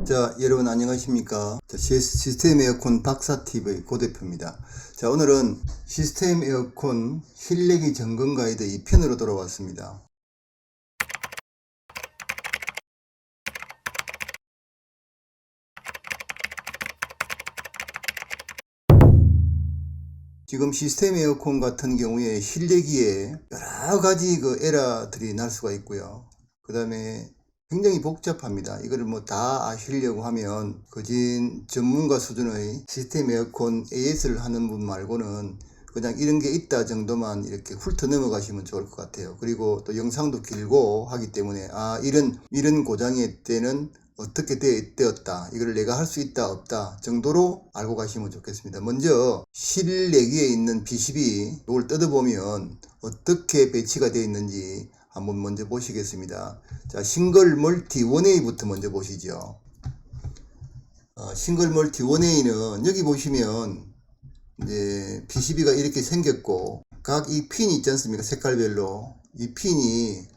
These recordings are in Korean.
자, 여러분 안녕하십니까? 시스템 에어컨 박사TV 고대표입니다. 자, 오늘은 시스템 에어컨 실내기 점검 가이드 2편으로 돌아왔습니다. 지금 시스템 에어컨 같은 경우에 실내기에 여러 가지 에러들이 날 수가 있고요. 그 다음에 굉장히 복잡합니다. 이거를 다 아시려고 하면 거진 전문가 수준의 시스템 에어컨 AS를 하는 분 말고는 그냥 이런 게 있다 정도만 이렇게 훑어 넘어가시면 좋을 것 같아요. 그리고 또 영상도 길고 하기 때문에 이런 고장의 때는 어떻게 되었다, 이걸 내가 할 수 있다 없다 정도로 알고 가시면 좋겠습니다. 먼저 실내기에 있는 PCB 이걸 뜯어보면 어떻게 배치가 되어 있는지 한번 먼저 보시겠습니다. 자, 싱글 멀티 1A부터 먼저 보시죠. 싱글 멀티 1A는 여기 보시면 이제 PCB가 이렇게 생겼고, 각 이 핀이 있지 않습니까? 색깔별로 이 핀이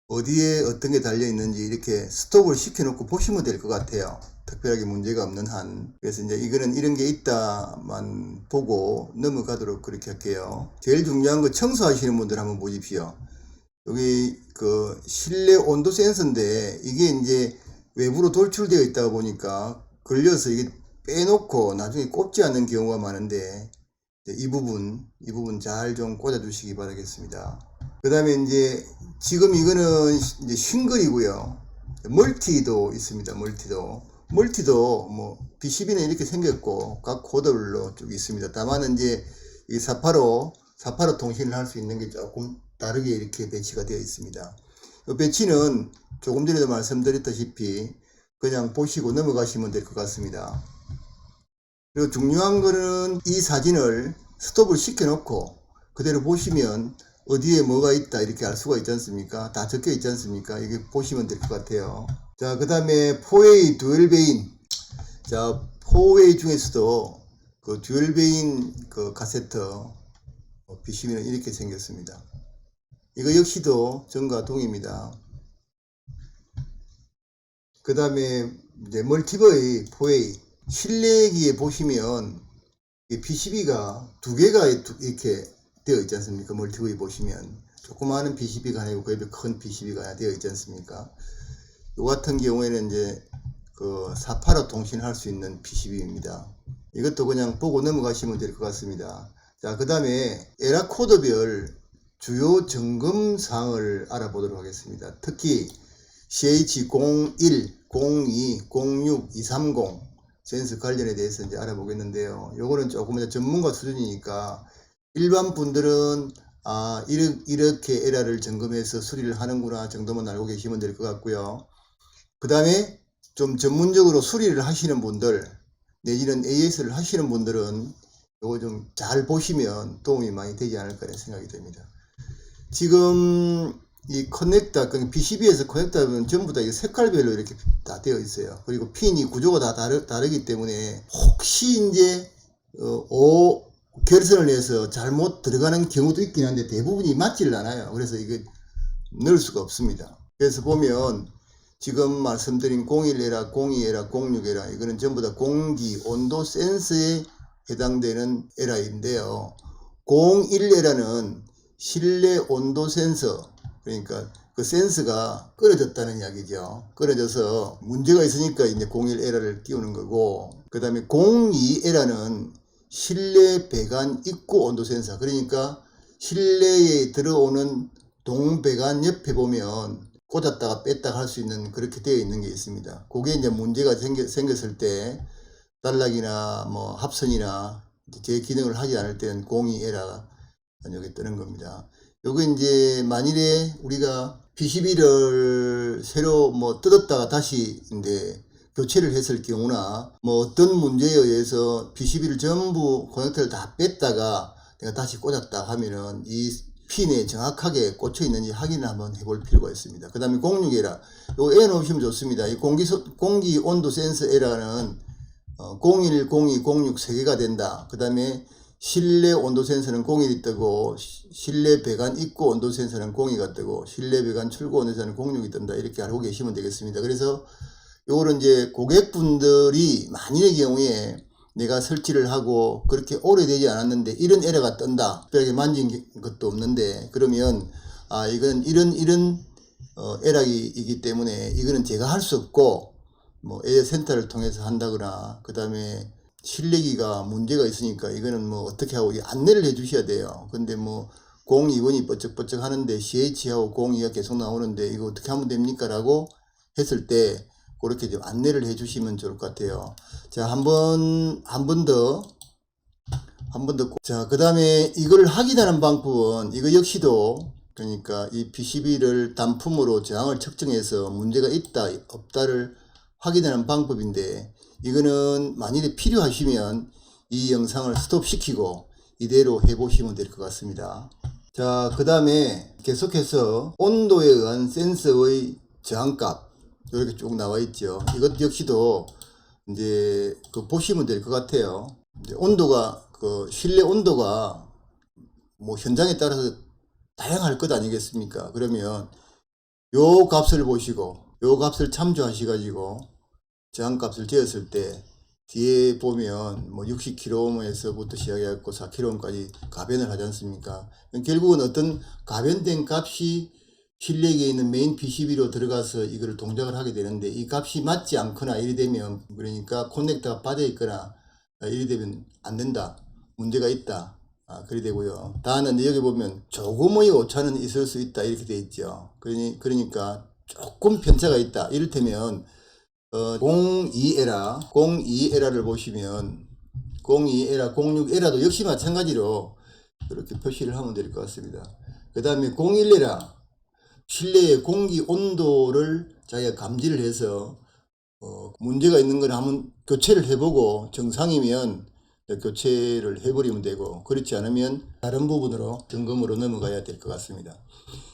어디에 어떤 게 달려 있는지 이렇게 스톱을 시켜 놓고 보시면 될 것 같아요. 특별하게 문제가 없는 한. 그래서 이제 이거는 이런 게 있다만 보고 넘어가도록 그렇게 할게요. 제일 중요한 거 청소하시는 분들 한번 보십시오. 여기 실내 온도 센서인데 이게 이제 외부로 돌출되어 있다 보니까 걸려서 이게 빼놓고 나중에 꼽지 않는 경우가 많은데, 이 부분 잘 좀 꽂아 주시기 바라겠습니다. 그 다음에 이제 지금 이거는 이제 싱글이고요. 멀티도 있습니다. 멀티도 PCB는 이렇게 생겼고 각 코드별로 쭉 있습니다. 다만 이제 이 485 통신을 할 수 있는 게 조금 다르게 이렇게 배치가 되어 있습니다. 이 배치는 조금 전에도 말씀드렸다시피 그냥 보시고 넘어가시면 될 것 같습니다. 그리고 중요한 거는 이 사진을 스톱을 시켜 놓고 그대로 보시면 어디에 뭐가 있다 이렇게 알 수가 있지 않습니까? 다 적혀 있지 않습니까? 이게 보시면 될 것 같아요. 자, 그 다음에 4A 듀얼 베인. 자, 4A 중에서도 듀얼 베인 카세트 PCB는 이렇게 생겼습니다. 이거 역시도 전과 동입니다. 그 다음에 이제 멀티버의 4A 실내기에 보시면 PCB가 두 개가 이렇게 되어 있지 않습니까? 멀티버에 보시면 조그마한 PCB가 아니고 거의 큰 PCB가 되어 있지 않습니까? 이 같은 경우에는 이제 485 통신할 수 있는 PCB입니다. 이것도 그냥 보고 넘어가시면 될 것 같습니다. 자, 그 다음에 에라 코드별 주요 점검 사항을 알아보도록 하겠습니다. 특히 CH01, 02, 06, 230 센서 관련에 대해서 이제 알아보겠는데요. 요거는 조금 전문가 수준이니까 일반 분들은 이렇게 에러를 점검해서 수리를 하는구나 정도만 알고 계시면 될 것 같고요. 그 다음에 좀 전문적으로 수리를 하시는 분들 내지는 AS를 하시는 분들은 요거 좀 잘 보시면 도움이 많이 되지 않을까 생각이 됩니다. 지금 이 커넥터, PCB에서 커넥터는 전부 다 색깔별로 이렇게 다 되어 있어요. 그리고 핀이 구조가 다 다르기 때문에 혹시 이제 결선을 해서 잘못 들어가는 경우도 있긴 한데 대부분이 맞지를 않아요. 그래서 이게 넣을 수가 없습니다. 그래서 보면 지금 말씀드린 01에라, 02에라, 06에라 이거는 전부 다 공기 온도 센서에 해당되는 에라인데요. 01에라는 실내 온도 센서, 그러니까 그 센서가 끊어졌다는 이야기죠. 끊어져서 문제가 있으니까 이제 01에라를 띄우는 거고, 그 다음에 02에라는 실내 배관 입구 온도 센서, 그러니까 실내에 들어오는 동배관 옆에 보면 꽂았다가 뺐다가 할 수 있는 그렇게 되어 있는 게 있습니다. 그게 이제 문제가 생겼을 때 단락이나 합선이나 제 기능을 하지 않을 때는 02에라가 여기 뜨는 겁니다. 요거 이제 만일에 우리가 PCB를 새로 뜯었다가 다시 이제 교체를 했을 경우나 어떤 문제에 의해서 PCB를 전부 커넥터를 다 뺐다가 내가 다시 꽂았다 하면은 이 핀에 정확하게 꽂혀 있는지 확인을 한번 해볼 필요가 있습니다. 그 다음에 06에라 요거 애 넣으시면 좋습니다. 이 공기 온도 센서 에라는 01, 02, 06 3개가 된다. 그 다음에 실내 온도 센서는 01이 뜨고 실내 배관 입구 온도 센서는 02가 뜨고 실내 배관 출구 온도 센서는 06이 뜬다. 이렇게 알고 계시면 되겠습니다. 그래서 요거는 이제 고객분들이 만일의 경우에 내가 설치를 하고 그렇게 오래되지 않았는데 이런 에러가 뜬다. 특별하게 만진 것도 없는데 그러면 이건 이런 에러이기 때문에 이거는 제가 할 수 없고 뭐 에어 센터를 통해서 한다거나 그 다음에 실내기가 문제가 있으니까 이거는 뭐 어떻게 하고 안내를 해 주셔야 돼요. 근데 뭐 02번이 뻗쩍뻗쩍 하는데 CH하고 02가 계속 나오는데 이거 어떻게 하면 됩니까? 라고 했을 때 그렇게 좀 안내를 해 주시면 좋을 것 같아요. 자, 한 번 더. 자, 그 다음에 이걸 확인하는 방법은 이거 역시도 그러니까 이 PCB를 단품으로 저항을 측정해서 문제가 있다, 없다를 확인하는 방법인데 이거는 만일에 필요하시면 이 영상을 스톱시키고 이대로 해보시면 될 것 같습니다. 자, 그 다음에 계속해서 온도에 의한 센서의 저항값 이렇게 쭉 나와 있죠. 이것 역시도 이제 보시면 될 것 같아요. 이제 온도가 실내 온도가 뭐 현장에 따라서 다양할 것 아니겠습니까? 그러면 요 값을 보시고 요 값을 참조하시 가지고 저항값을 재었을 때 뒤에 보면 뭐 60kohm에서부터 시작해갖고 4kohm까지 가변을 하지 않습니까? 결국은 어떤 가변된 값이 실내기에 있는 메인 PCB로 들어가서 이걸 동작을 하게 되는데 이 값이 맞지 않거나 이리 되면 그러니까 커넥터가 빠져 있거나 이리 되면 안 된다. 문제가 있다. 그리 되고요. 다는 여기 보면 조금의 오차는 있을 수 있다. 이렇게 돼 있죠. 그러니까 조금 편차가 있다. 이를테면 02에라를 보시면 02에라, 06에라도 역시 마찬가지로 이렇게 표시를 하면 될 것 같습니다. 그 다음에 01에라 실내의 공기 온도를 자기가 감지를 해서 문제가 있는 걸 한번 교체를 해보고 정상이면 교체를 해버리면 되고 그렇지 않으면 다른 부분으로 점검으로 넘어가야 될 것 같습니다.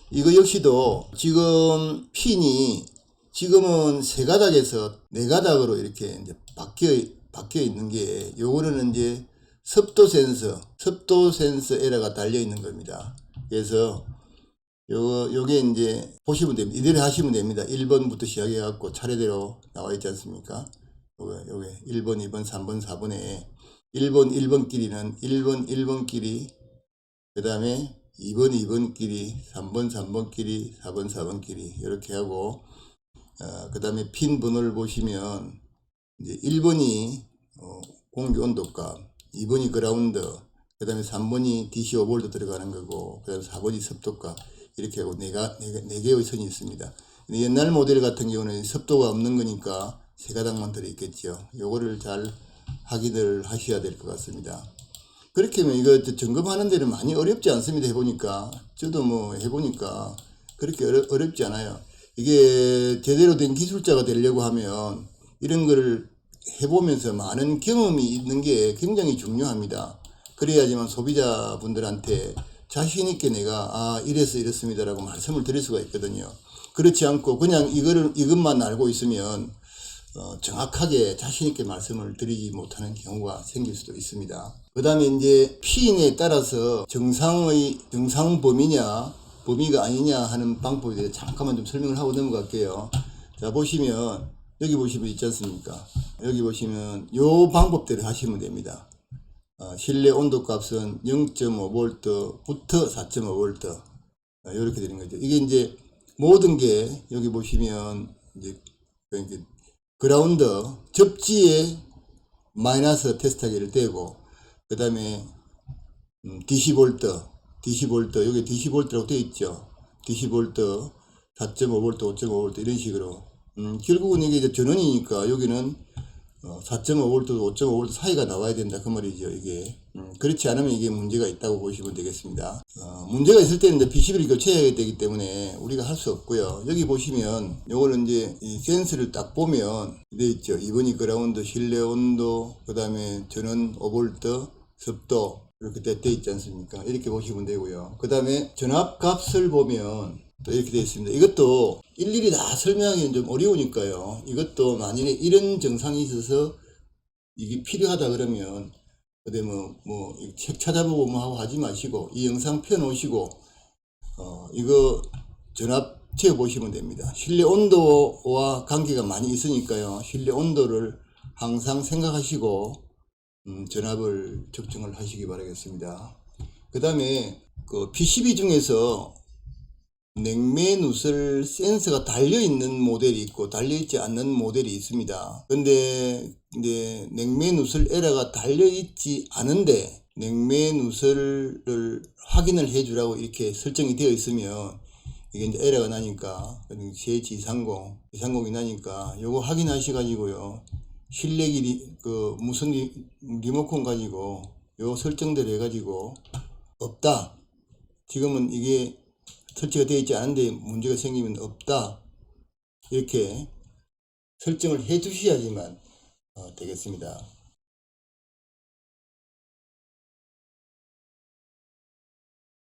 이거 역시도 지금 핀이 지금은 세 가닥에서 네 가닥으로 이렇게 이제 바뀌어 있는 게 요거는 이제 습도 센서 에러가 달려 있는 겁니다. 그래서 요게 이제 보시면 됩니다. 이대로 하시면 됩니다. 1번부터 시작해 갖고 차례대로 나와 있지 않습니까? 요게 1번, 2번, 3번, 4번에 1번 길이는 1번 길이, 그 다음에 2번 2번 길이, 3번 길이, 4번 길이 이렇게 하고 그 다음에 핀 번호를 보시면 이제 1번이 공기 온도값, 2번이 그라운드, 그 다음에 3번이 DC 5V 들어가는 거고 그 다음에 4번이 습도값 이렇게 하고 네 개의 선이 있습니다. 근데 옛날 모델 같은 경우는 습도가 없는 거니까 세 가닥만 들어있겠죠. 요거를 잘 확인을 하셔야 될 것 같습니다. 그렇게 하면 이거 점검하는 데는 많이 어렵지 않습니다. 해보니까 저도 뭐 해보니까 그렇게 어렵지 않아요. 이게 제대로 된 기술자가 되려고 하면 이런 거를 해보면서 많은 경험이 있는 게 굉장히 중요합니다. 그래야지만 소비자분들한테 자신있게 내가 이래서 이렇습니다라고 말씀을 드릴 수가 있거든요. 그렇지 않고 그냥 이것만 알고 있으면 정확하게 자신있게 말씀을 드리지 못하는 경우가 생길 수도 있습니다. 그 다음에 이제 핀에 따라서 정상 범위가 아니냐 하는 방법에 대해 잠깐만 좀 설명을 하고 넘어갈게요. 자, 보시면 여기 보시면 있지 않습니까? 여기 보시면 요 방법대로 하시면 됩니다. 실내 온도 값은 0.5V부터 4.5V 이렇게 되는 거죠. 이게 이제 모든 게 여기 보시면 이제 그라운드 접지에 마이너스 테스트하기를 떼고 그 다음에 DC 볼트 여기 DC 볼트라고 되어 있죠. DC 볼트 4.5V 5.5V 이런 식으로 결국은 이게 이제 전원이니까 여기는 4.5V 5.5V 사이가 나와야 된다 그 말이죠. 이게 그렇지 않으면 이게 문제가 있다고 보시면 되겠습니다. 문제가 있을 때는 이제 PCB를 교체해야 되기 때문에 우리가 할 수 없고요. 여기 보시면 요거는 이제 이 센서를 딱 보면 되어 있죠. 2번이 그라운드, 실내 온도, 그 다음에 전원 5V, 습도 이렇게 되어 있지 않습니까? 이렇게 보시면 되고요. 그 다음에 전압 값을 보면 또 이렇게 되어 있습니다. 이것도 일일이 다 설명하기는 좀 어려우니까요. 이것도 만일에 이런 증상이 있어서 이게 필요하다 그러면 그때 책 찾아보고 뭐 하고 하지 마시고 이 영상 펴놓으시고 이거 전압 재보시면 됩니다. 실내 온도와 관계가 많이 있으니까요. 실내 온도를 항상 생각하시고 전압을 측정을 하시기 바라겠습니다. 그 다음에 그 PCB 중에서 냉매 누설 센서가 달려있는 모델이 있고 달려있지 않는 모델이 있습니다. 근데 이제 냉매 누설 에러가 달려있지 않은데 냉매 누설을 확인을 해주라고 이렇게 설정이 되어 있으면 이게 이제 에러가 나니까 CH230이 나니까 요거 확인하셔 가지고요. 실내기 무슨 리모컨 가지고 요 설정대로 해 가지고 없다. 지금은 이게 설치가 되어 있지 않은데 문제가 생기면 없다. 이렇게 설정을 해 주셔야지만 되겠습니다.